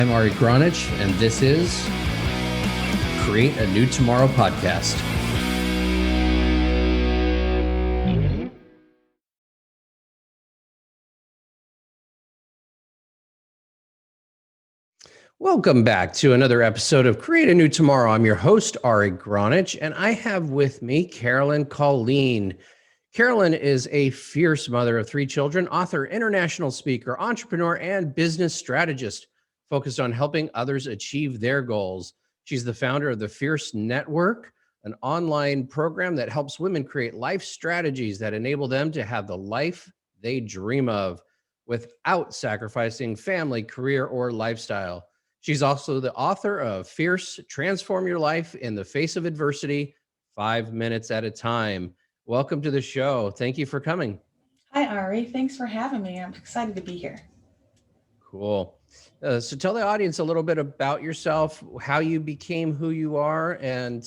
I'm Ari Gronich, and this is Create a New Tomorrow podcast. Welcome back to another episode of Create a New Tomorrow. I'm your host, Ari Gronich, and I have with me Carolyn Colleen. Carolyn is a fierce mother of three children, author, international speaker, entrepreneur, and business strategist focused on helping others achieve their goals. She's the founder of the Fierce Network, an online program that helps women create life strategies that enable them to have the life they dream of without sacrificing family, career, or lifestyle. She's also the author of Fierce, Transform Your Life in the Face of Adversity, 5 minutes at a time. Welcome to the show. Thank you for coming. Hi, Ari. Thanks for having me. I'm excited to be here. Cool. So tell the audience a little bit about yourself, how you became who you are, and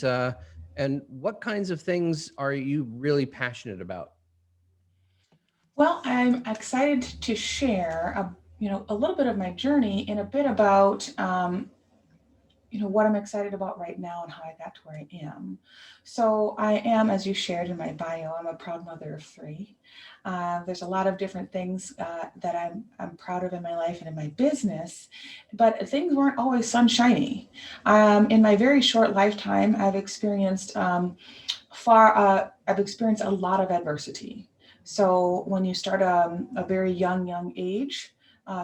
what kinds of things are you really passionate about? Well, I'm excited to share, a little bit of my journey and a bit about, what I'm excited about right now and how I got to where I am. So I am, as you shared in my bio, I'm a proud mother of three. There's a lot of different things that I'm proud of in my life and in my business, but things weren't always sunshiny. In my very short lifetime, I've experienced I've experienced a lot of adversity. So when you start a very young age,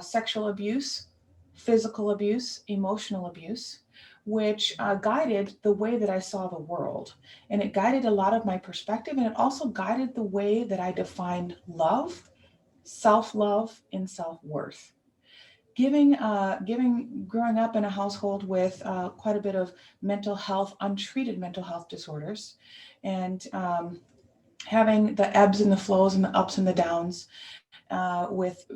sexual abuse, physical abuse, emotional abuse, which guided the way that I saw the world. And it guided a lot of my perspective, and it also guided the way that I defined love, self-love, and self-worth. Growing up in a household with quite a bit of mental health, untreated mental health disorders, and having the ebbs and the flows and the ups and the downs with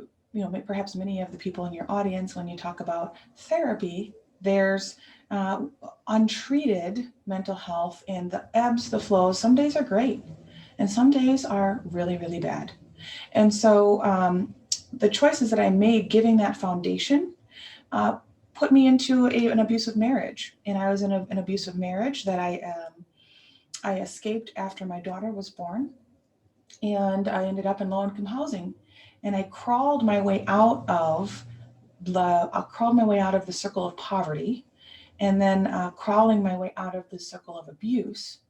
perhaps many of the people in your audience. When you talk about therapy, there's untreated mental health and the ebbs, the flows. Some days are great and some days are really, really bad. And so the choices that I made, giving that foundation, put me into an abusive marriage. And I was in an abusive marriage that I escaped after my daughter was born. And I ended up in low-income housing. And I crawled my way out of the circle of poverty, and then crawling my way out of the circle of abuse.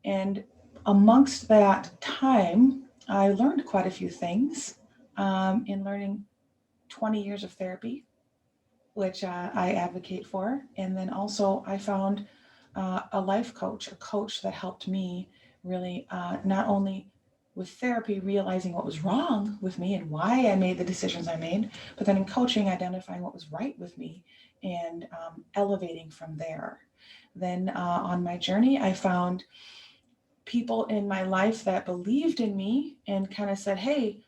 And amongst that time, I learned quite a few things in learning 20 years of therapy, which I advocate for. And then also I found a life coach, a coach that helped me really not only with therapy, realizing what was wrong with me and why I made the decisions I made, but then in coaching, identifying what was right with me and elevating from there. Then on my journey, I found people in my life that believed in me and kind of said, hey,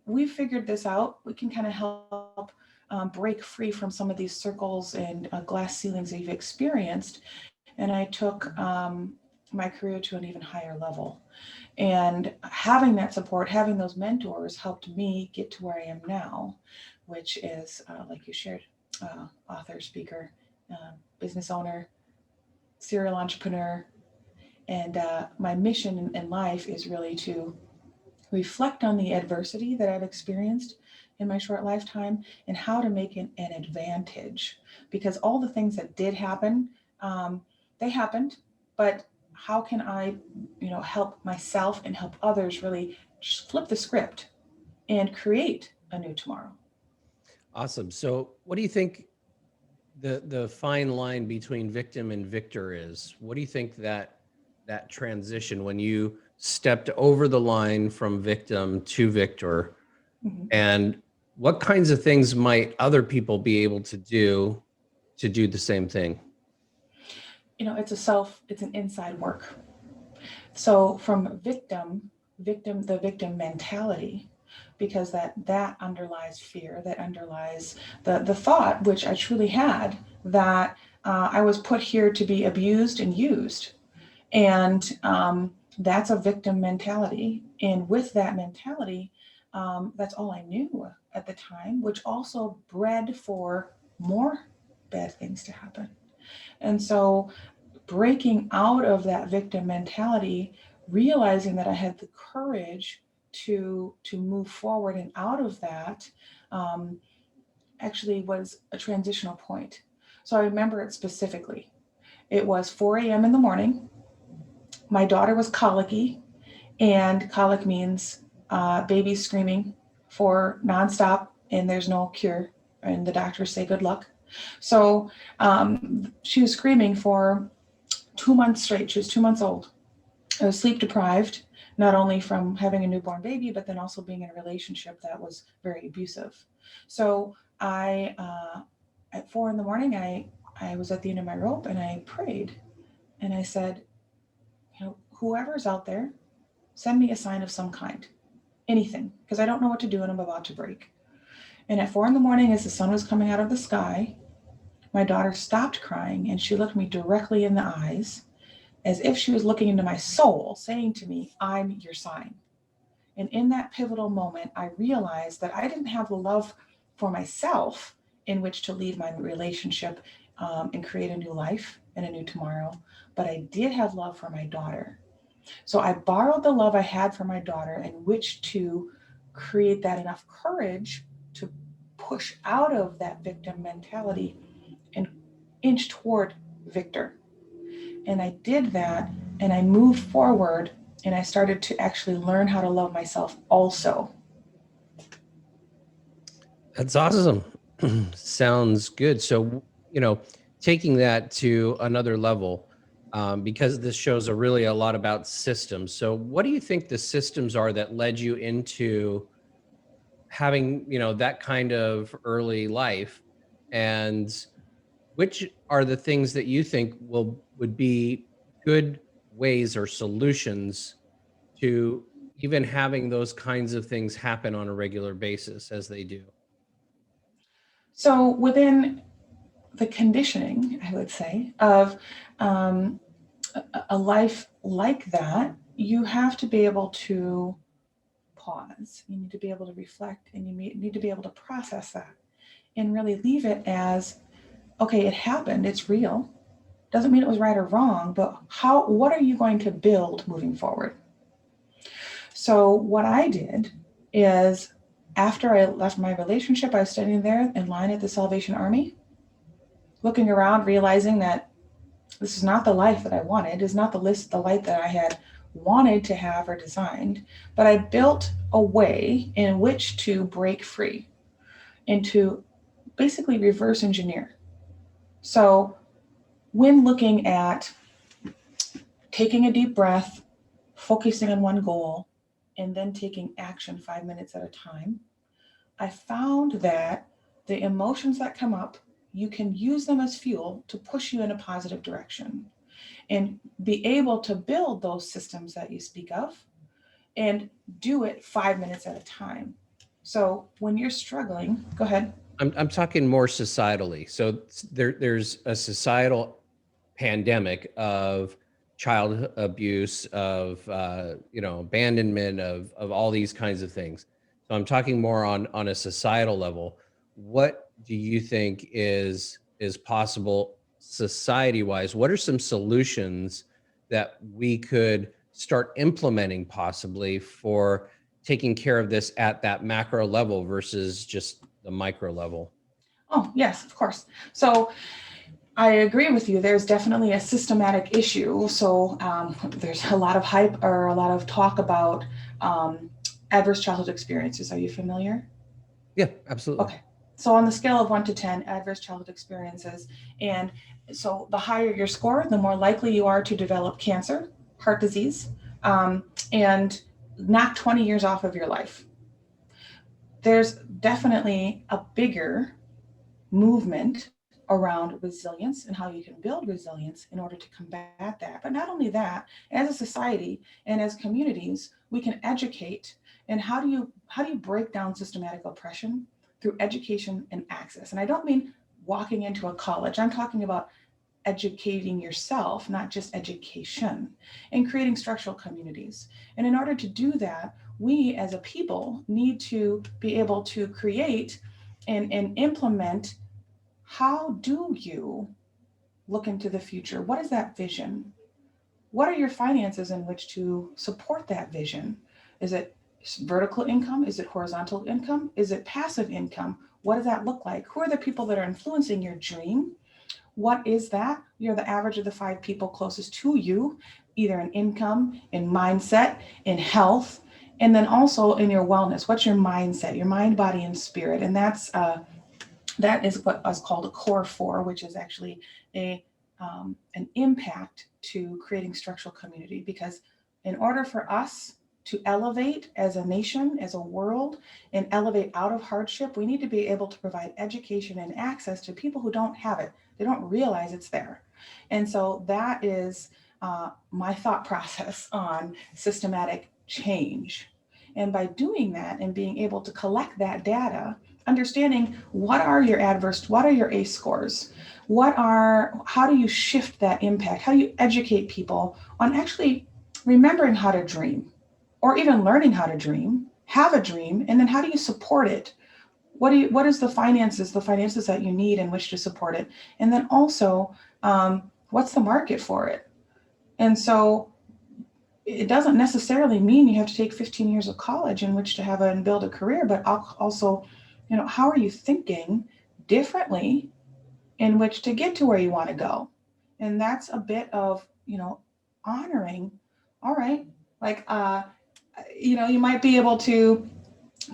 we figured this out. We can kind of help break free from some of these circles and glass ceilings that you've experienced. And I took my career to an even higher level. And having that support, having those mentors helped me get to where I am now, which is, like you shared, author, speaker, business owner, serial entrepreneur. And my mission in life is really to reflect on the adversity that I've experienced in my short lifetime and how to make it an advantage. Because all the things that did happen, they happened, but how can I, help myself and help others really just flip the script and create a new tomorrow? Awesome. So what do you think the fine line between victim and victor is? What do you think that transition when you stepped over the line from victim to victor, Mm-hmm. and what kinds of things might other people be able to do the same thing? It's an inside work. So from the victim mentality, because that underlies fear, that underlies the thought, which I truly had, that I was put here to be abused and used. And that's a victim mentality. And with that mentality, that's all I knew at the time, which also bred for more bad things to happen. And so breaking out of that victim mentality, realizing that I had the courage to move forward and out of that, actually was a transitional point. So I remember it specifically. It was 4 a.m. in the morning. My daughter was colicky, and colic means baby screaming for nonstop, and there's no cure, and the doctors say good luck. So she was screaming for 2 months straight. She was 2 months old. I was sleep deprived, not only from having a newborn baby, but then also being in a relationship that was very abusive. So at 4 in the morning, I was at the end of my rope and I prayed and I said, whoever's out there, send me a sign of some kind, anything, because I don't know what to do and I'm about to break. And at 4 in the morning, as the sun was coming out of the sky, my daughter stopped crying and she looked me directly in the eyes as if she was looking into my soul, saying to me, I'm your sign. And in that pivotal moment, I realized that I didn't have the love for myself in which to lead my relationship and create a new life and a new tomorrow, but I did have love for my daughter. So I borrowed the love I had for my daughter in which to create that enough courage to push out of that victim mentality and inch toward victor. And I did that and I moved forward and I started to actually learn how to love myself also. That's awesome. Sounds good. So, taking that to another level, because this shows really a lot about systems. So what do you think the systems are that led you into having, that kind of early life? And which are the things that you think would be good ways or solutions to even having those kinds of things happen on a regular basis as they do? So within the conditioning, I would say, of um, a life like that, you have to be able to pause. You need to be able to reflect and you need to be able to process that and really leave it as, okay, it happened, it's real. Doesn't mean it was right or wrong, but what are you going to build moving forward? So what I did is after I left my relationship, I was standing there in line at the Salvation Army, looking around, realizing that this is not the life that I wanted, is not the life that I had wanted to have or designed, but I built a way in which to break free and to basically reverse engineer. So when looking at taking a deep breath, focusing on one goal, and then taking action 5 minutes at a time, I found that the emotions that come up, you can use them as fuel to push you in a positive direction and be able to build those systems that you speak of and do it 5 minutes at a time. So when you're struggling, go ahead. I'm talking more societally. So there's a societal pandemic of child abuse, of abandonment, of all these kinds of things. So I'm talking more on a societal level. What do you think is possible society wise? What are some solutions that we could start implementing possibly for taking care of this at that macro level versus just the micro level? Oh, yes, of course. So I agree with you. There's definitely a systematic issue. So there's a lot of hype or a lot of talk about adverse childhood experiences. Are you familiar? Yeah, absolutely. Okay. So on the scale of 1 to 10, adverse childhood experiences. And so the higher your score, the more likely you are to develop cancer, heart disease, and knock 20 years off of your life. There's definitely a bigger movement around resilience and how you can build resilience in order to combat that. But not only that, as a society and as communities, we can educate. And how do you break down systematic oppression? Through education and access. And I don't mean walking into a college. I'm talking about educating yourself, not just education, and creating structural communities. And in order to do that, we as a people need to be able to create and implement how do you look into the future? What is that vision? What are your finances in which to support that vision? Is it vertical income? Is it horizontal income? Is it passive income? What does that look like? Who are the people that are influencing your dream? What is that? You're the average of the 5 people closest to you, either in income, in mindset, in health, and then also in your wellness. What's your mindset, your mind, body, and spirit? And that is what is called a core 4, which is actually an impact to creating structural community. Because in order for us to elevate as a nation, as a world, and elevate out of hardship, we need to be able to provide education and access to people who don't have it. They don't realize it's there. And so that is my thought process on systematic change. And by doing that and being able to collect that data, understanding what are your what are your ACE scores, how do you shift that impact? How do you educate people on actually remembering how to dream, or even learning how to dream, have a dream, and then how do you support it? What is the finances that you need in which to support it? And then also, what's the market for it? And so it doesn't necessarily mean you have to take 15 years of college in which to have and build a career, but also, how are you thinking differently in which to get to where you want to go? And that's a bit of, honoring, all right, like, you might be able to,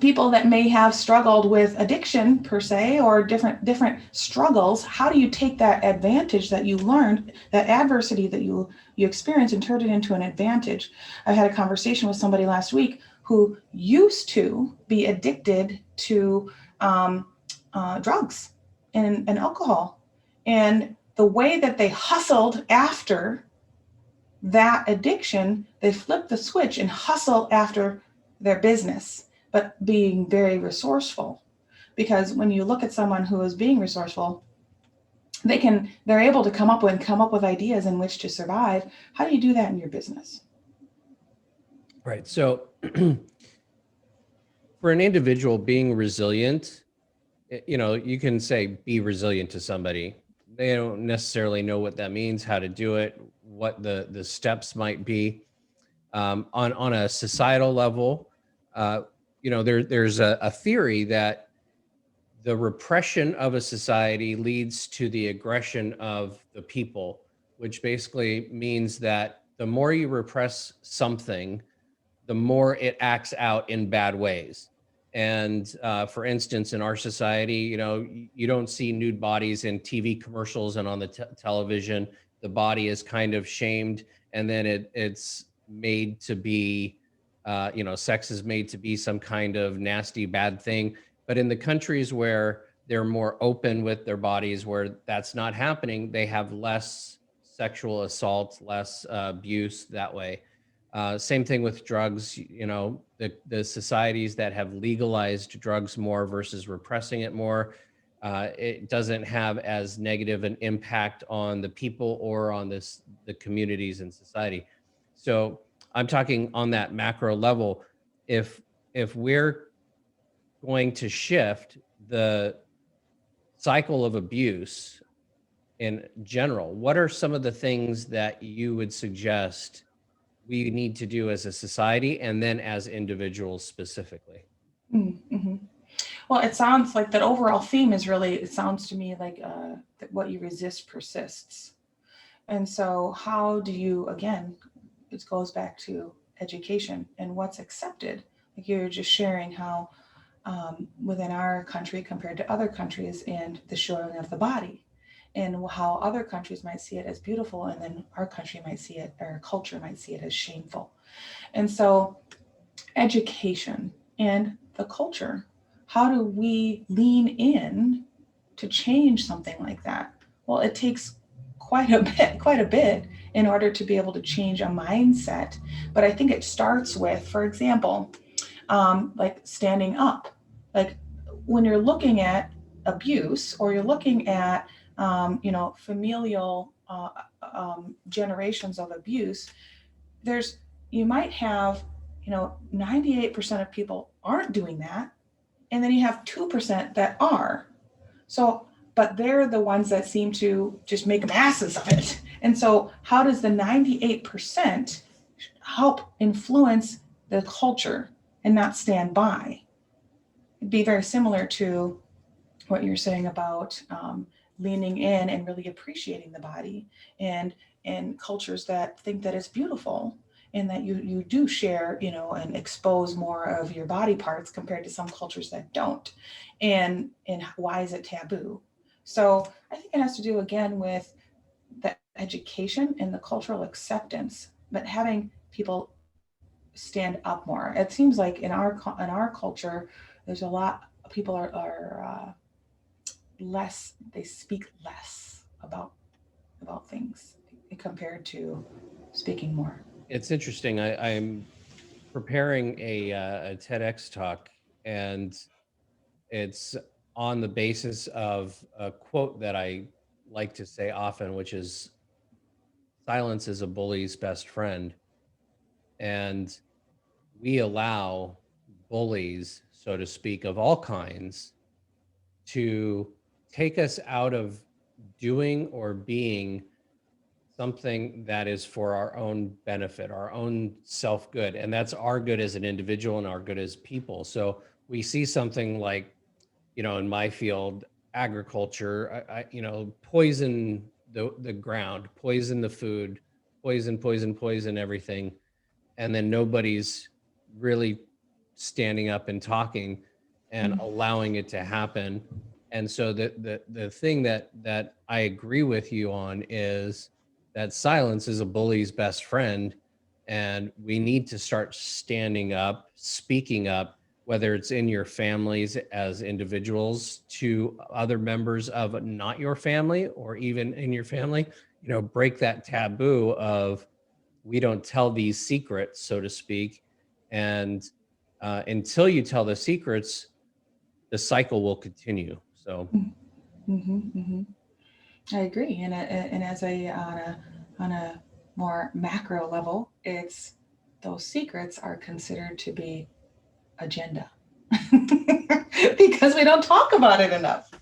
people that may have struggled with addiction per se, or different struggles, how do you take that advantage that you learned, that adversity that you experienced, and turn it into an advantage? I had a conversation with somebody last week who used to be addicted to drugs and alcohol, and the way that they hustled after that addiction, they flipped the switch and hustle after their business, but being very resourceful. Because when you look at someone who is being resourceful, they're able to come up with ideas in which to survive. How do you do that in your business? Right. So for an individual, being resilient, you can say be resilient to somebody. They don't necessarily know what that means, how to do it, what the steps might be. On a societal level, there's a theory that the repression of a society leads to the aggression of the people, which basically means that the more you repress something, the more it acts out in bad ways. And for instance, in our society, you don't see nude bodies in TV commercials and on the television. The body is kind of shamed, and then it's made to be, sex is made to be some kind of nasty, bad thing. But in the countries where they're more open with their bodies, where that's not happening, they have less sexual assault, less abuse that way. Same thing with drugs. The societies that have legalized drugs more versus repressing it more, it doesn't have as negative an impact on the people or on the communities and society. So I'm talking on that macro level. If we're going to shift the cycle of abuse in general, what are some of the things that you would suggest we need to do as a society and then as individuals specifically? Mm-hmm. Well, it sounds like that overall theme is really, it sounds to me like that what you resist persists. And so how do you, again, it goes back to education and what's accepted. Like you're just sharing how within our country compared to other countries and the showing of the body, and how other countries might see it as beautiful, and then our country might see it, or our culture might see it as shameful. And so education and the culture, how do we lean in to change something like that? Well, it takes quite a bit in order to be able to change a mindset. But I think it starts with, for example, like standing up. Like when you're looking at abuse, or you're looking at, familial generations of abuse, you might have, 98% of people aren't doing that. And then you have 2% that are. So but they're the ones that seem to just make masses of it. And so how does the 98% help influence the culture and not stand by? It'd be very similar to what you're saying about leaning in and really appreciating the body, and cultures that think that it's beautiful and that you do share, and expose more of your body parts compared to some cultures that don't. And why is it taboo? So I think it has to do again with the education and the cultural acceptance, but having people stand up more. It seems like in our culture, there's a lot. People are less. They speak less about things compared to speaking more. It's interesting. I'm preparing a TEDx talk, and it's on the basis of a quote that I like to say often, which is silence is a bully's best friend. And we allow bullies, so to speak, of all kinds to take us out of doing or being something that is for our own benefit, our own self-good. And that's our good as an individual and our good as people. So we see something like, in my field, agriculture, poison the ground, poison the food, poison everything. And then nobody's really standing up and talking and allowing it to happen. And so the thing that I agree with you on is that silence is a bully's best friend. And we need to start standing up, speaking up, whether it's in your families as individuals to other members of not your family, or even in your family, break that taboo of we don't tell these secrets, so to speak. And until you tell the secrets, the cycle will continue. So I agree. And as on a more macro level, it's those secrets are considered to be agenda because we don't talk about it enough.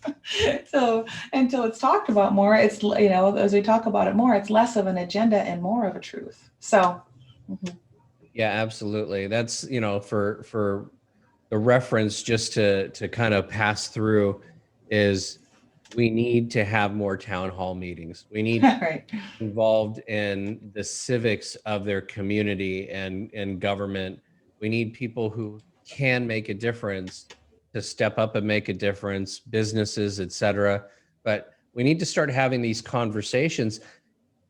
So until it's talked about more, it's, as we talk about it more, it's less of an agenda and more of a truth. So yeah, absolutely. That's, for the reference, just to kind of pass through, is we need to have more town hall meetings. We need right. involved in the civics of their community and government. We need people who can make a difference to step up and make a difference, businesses, etc. But we need to start having these conversations.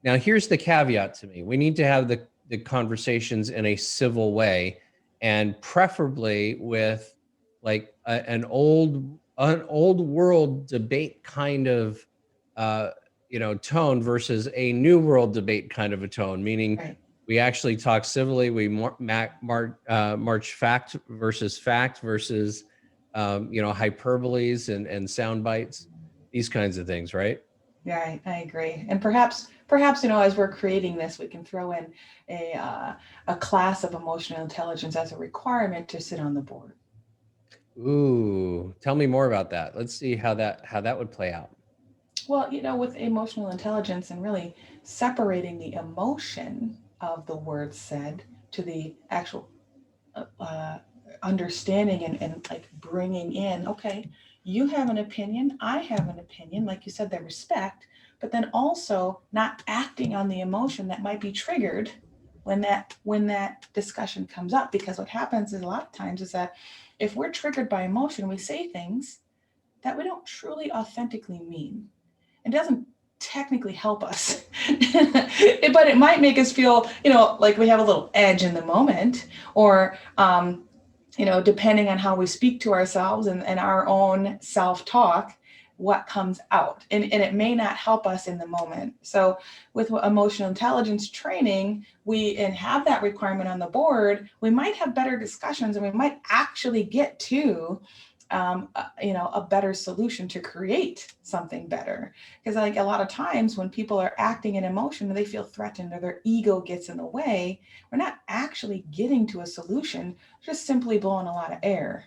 Now, here's the caveat to me. We need to have the conversations in a civil way, and preferably with like an old world debate kind of tone versus a new world debate kind of a tone, meaning Right. we actually talk civilly. We march fact versus hyperboles and sound bites, these kinds of things, right? Yeah, I agree. And perhaps, as we're creating this, we can throw in a class of emotional intelligence as a requirement to sit on the board. Ooh, tell me more about that. Let's see how that would play out. Well, with emotional intelligence and really separating the emotion of the words said to the actual understanding and like bringing in, okay, you have an opinion, I have an opinion, like you said, that respect, but then also not acting on the emotion that might be triggered when that discussion comes up. Because what happens is a lot of times is that if we're triggered by emotion, we say things that we don't truly authentically mean. It doesn't technically help us, but it might make us feel, like we have a little edge in the moment, or depending on how we speak to ourselves and our own self-talk, what comes out. And it may not help us in the moment. So with emotional intelligence training, and have that requirement on the board, we might have better discussions, and we might actually get to a better solution to create something better. Because like a lot of times when people are acting in emotion, they feel threatened or their ego gets in the way. We're not actually getting to a solution, just simply blowing a lot of air.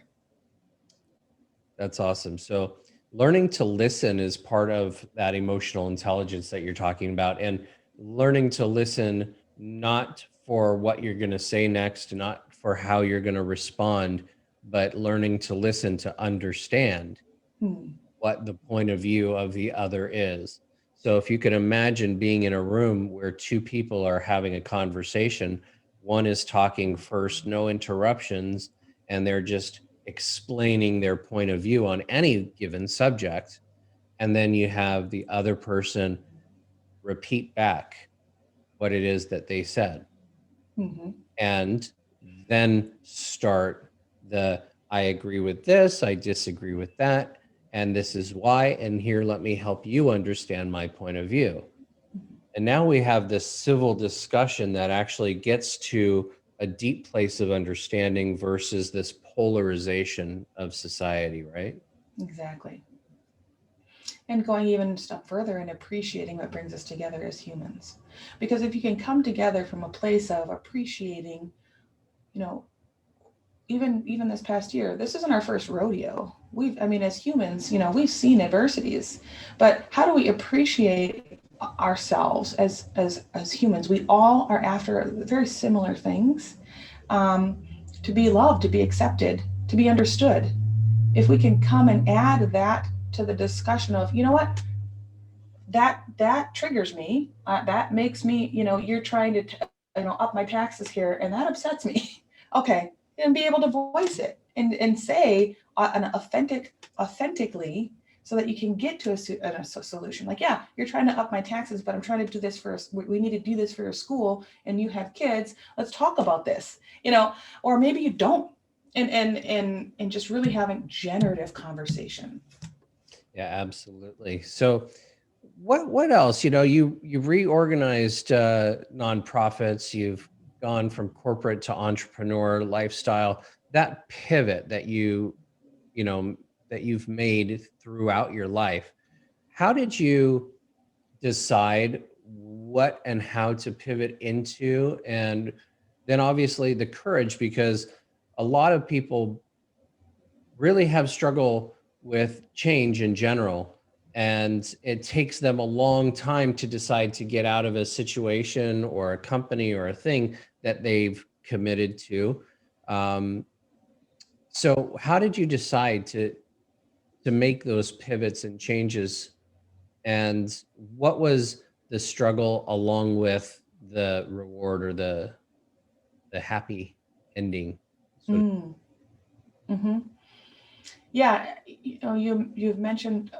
That's awesome. So learning to listen is part of that emotional intelligence that you're talking about, and learning to listen not for what you're going to say next, not for how you're going to respond, but learning to listen to understand Hmm. what the point of view of the other is. So if you can imagine being in a room where two people are having a conversation, one is talking first, no interruptions, and they're just explaining their point of view on any given subject. And then you have the other person repeat back what it is that they said. Hmm. And then start the I agree with this, I disagree with that, and this is why. And here, let me help you understand my point of view. And now we have this civil discussion that actually gets to a deep place of understanding versus this polarization of society, right? Exactly. And going even a step further and appreciating what brings us together as humans. Because if you can come together from a place of appreciating, you know, even this past year, this isn't our first rodeo. I mean, as humans, we've seen adversities, but how do we appreciate ourselves as humans? We all are after very similar things, um, to be loved, to be accepted, to be understood. If we can come and add that to the discussion of, you know what, that triggers me, that makes me, you're trying to up my taxes here, and that upsets me. Okay, and be able to voice it and say an authentically, so that you can get to a solution. Like, yeah, you're trying to up my taxes, but I'm trying to do this for us. We need to do this for your school, and you have kids. Let's talk about this. Or maybe you don't, and just really having generative conversation. Yeah, absolutely. So what else? You've reorganized nonprofits, you've gone from corporate to entrepreneur lifestyle. That pivot that you know that you've made throughout your life. How did you decide what and how to pivot into? And then obviously the courage, because a lot of people really have struggle with change in general, and it takes them a long time to decide to get out of a situation or a company or a thing that they've committed to. um, so how did you decide to make those pivots and changes, and what was the struggle along with the reward, or the happy ending, so to Mm. Mm-hmm. Yeah, you've mentioned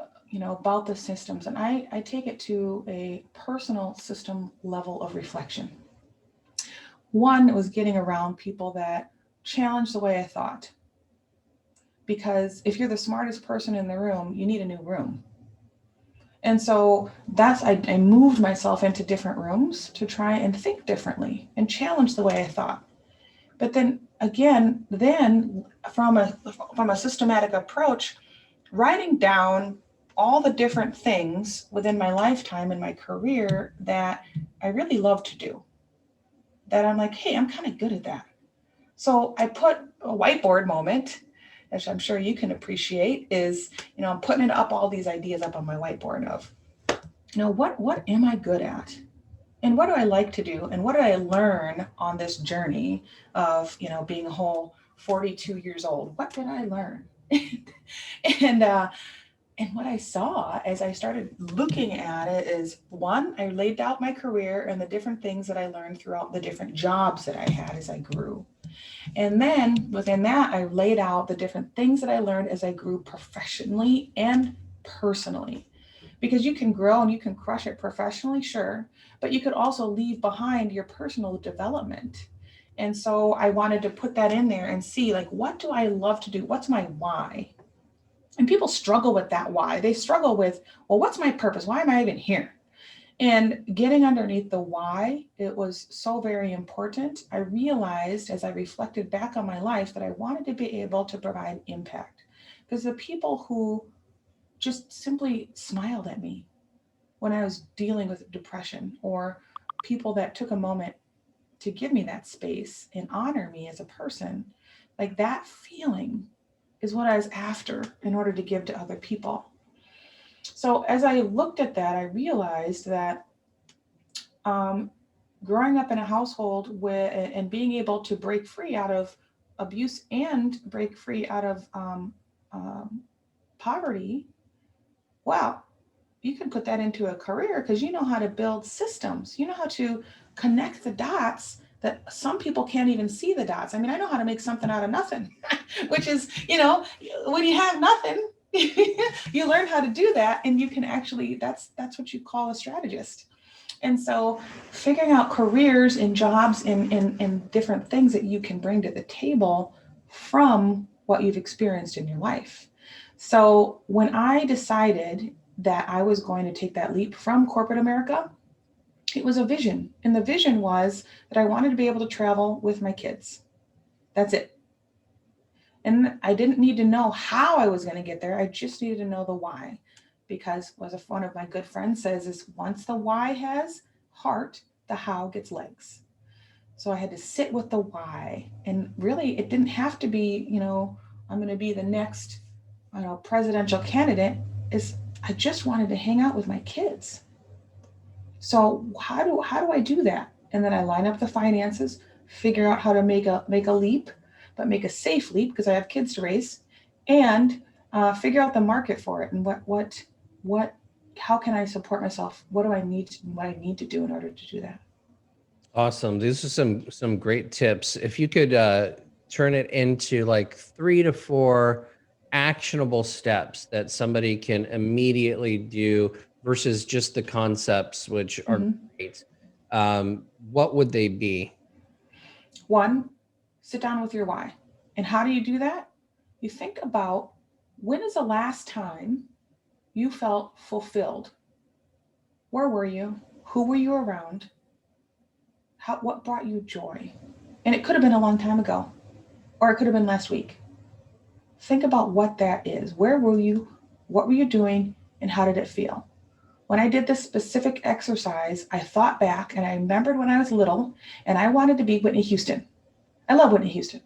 about the systems, and I take it to a personal system level of reflection. One was getting around people that challenge the way I thought, because if you're the smartest person in the room, you need a new room. And so I moved myself into different rooms to try and think differently and challenge the way I thought. But then again, from a systematic approach, writing down all the different things within my lifetime and my career that I really love to do, that I'm like, hey, I'm kind of good at that. So I put a whiteboard moment, as I'm sure you can appreciate, is, I'm putting it up, all these ideas up on my whiteboard of, what am I good at? And what do I like to do? And what did I learn on this journey of, being a whole 42 years old? What did I learn? and and what I saw as I started looking at it is, one, I laid out my career and the different things that I learned throughout the different jobs that I had as I grew. And then within that, I laid out the different things that I learned as I grew professionally and personally. Because you can grow and you can crush it professionally, sure, but you could also leave behind your personal development. And so I wanted to put that in there and see, like, what do I love to do? What's my why? And people struggle with that why. They struggle with, well, what's my purpose? Why am I even here? And getting underneath the why, it was so very important. I realized as I reflected back on my life that I wanted to be able to provide impact, because the people who just simply smiled at me when I was dealing with depression, or people that took a moment to give me that space and honor me as a person, like that feeling is what I was after in order to give to other people. So as I looked at that, I realized that growing up in a household where and being able to break free out of abuse and break free out of um, poverty, wow, you can put that into a career because you know how to build systems. You know how to connect the dots that some people can't even see the dots. I mean, I know how to make something out of nothing, which is, when you have nothing, you learn how to do that, and you can actually, that's what you call a strategist. And so figuring out careers and jobs and different things that you can bring to the table from what you've experienced in your life. So when I decided that I was going to take that leap from corporate America, it was a vision. And the vision was that I wanted to be able to travel with my kids. That's it. And I didn't need to know how I was going to get there. I just needed to know the why. Because, as one of my good friends says, is once the why has heart, the how gets legs. So I had to sit with the why. And really, it didn't have to be, I'm going to be the next, presidential candidate. I just wanted to hang out with my kids. So how do I do that? And then I line up the finances, figure out how to make a leap, but make a safe leap because I have kids to raise, and figure out the market for it and what how can I support myself? What do I need to do in order to do that? Awesome. These are some great tips. If you could turn it into like 3 to 4 actionable steps that somebody can immediately do versus just the concepts, which are Mm-hmm. great, what would they be? One, sit down with your why. And how do you do that? You think about, when is the last time you felt fulfilled? Where were you? Who were you around? What brought you joy? And it could have been a long time ago, or it could have been last week. Think about what that is. Where were you? What were you doing? And how did it feel? When I did this specific exercise, I thought back and I remembered when I was little and I wanted to be Whitney Houston. I love Whitney Houston.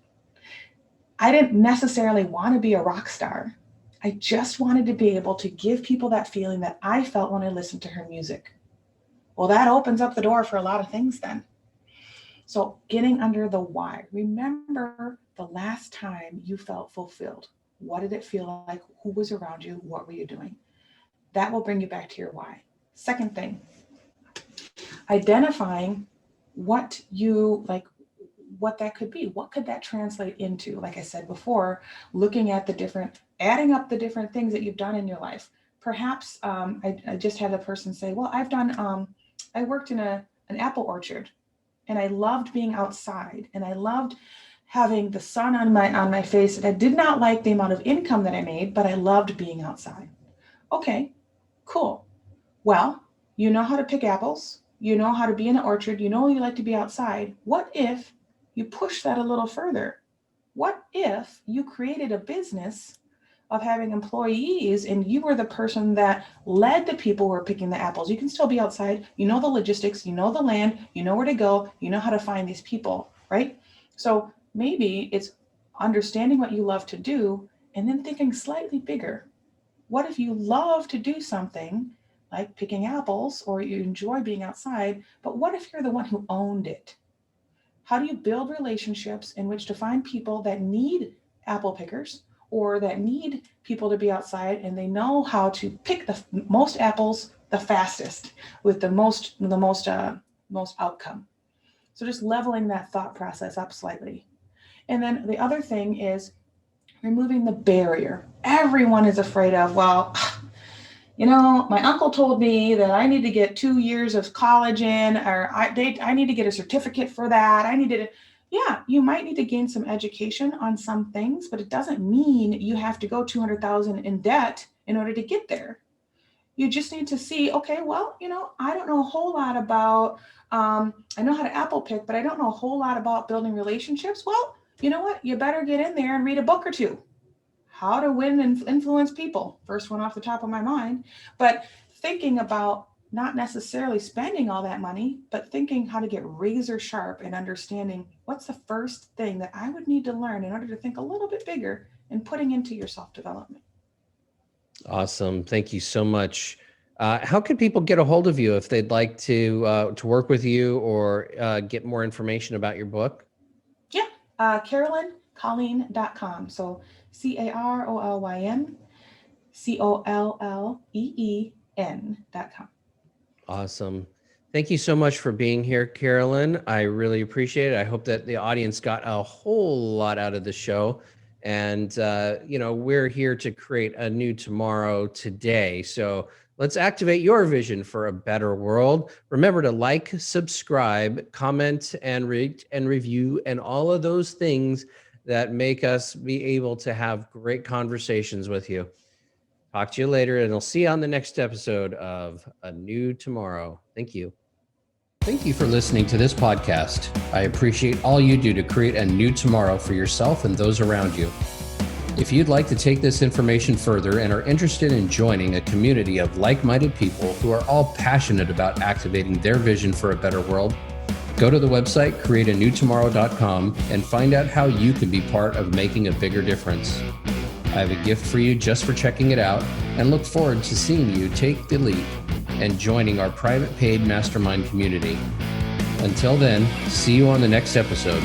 I didn't necessarily want to be a rock star. I just wanted to be able to give people that feeling that I felt when I listened to her music. Well, that opens up the door for a lot of things then. So getting under the why. Remember the last time you felt fulfilled. What did it feel like? Who was around you? What were you doing? That will bring you back to your why. Second thing, identifying what you like, what that could be. What could that translate into? Like I said before, looking at adding up the different things that you've done in your life. Perhaps I just had a person say, well, I worked in an apple orchard, and I loved being outside, and I loved having the sun on my face, and I did not like the amount of income that I made, but I loved being outside. Okay, cool. Well, you know how to pick apples, you know how to be in an orchard, you know you like to be outside. What if you push that a little further? What if you created a business of having employees and you were the person that led the people who are picking the apples? You can still be outside, you know the logistics, you know the land, you know where to go, you know how to find these people, right? So maybe it's understanding what you love to do and then thinking slightly bigger. What if you love to do something like picking apples, or you enjoy being outside, but what if you're the one who owned it? How do you build relationships in which to find people that need apple pickers or that need people to be outside, and they know how to pick the most apples the fastest with the most outcome? So just leveling that thought process up slightly. And then the other thing is removing the barrier. Everyone is afraid of, well, my uncle told me that I need to get 2 years of college in, or I need to get a certificate for that. Yeah, you might need to gain some education on some things, but it doesn't mean you have to go 200,000 in debt in order to get there. You just need to see, okay, well, I don't know a whole lot about, I know how to apple pick, but I don't know a whole lot about building relationships. Well, you know what? You better get in there and read a book or two. How to Win and Influence People. First one off the top of my mind. But thinking about not necessarily spending all that money, but thinking how to get razor sharp and understanding what's the first thing that I would need to learn in order to think a little bit bigger and putting into your self-development. Awesome. Thank you so much. How can people get a hold of you if they'd like to work with you or get more information about your book? Yeah, CarolynColleen.com. So CarolynColleen.com. Awesome. Thank you so much for being here, Carolyn. I really appreciate it. I hope that the audience got a whole lot out of the show. And, we're here to create a new tomorrow today. So let's activate your vision for a better world. Remember to like, subscribe, comment, and review, and all of those things that make us be able to have great conversations with you. Talk to you later, and I'll see you on the next episode of A New Tomorrow. Thank you. Thank you for listening to this podcast. I appreciate all you do to create a new tomorrow for yourself and those around you. If you'd like to take this information further and are interested in joining a community of like-minded people who are all passionate about activating their vision for a better world, go to the website createanewtomorrow.com and find out how you can be part of making a bigger difference. I have a gift for you just for checking it out and look forward to seeing you take the leap and joining our private paid mastermind community. Until then, see you on the next episode.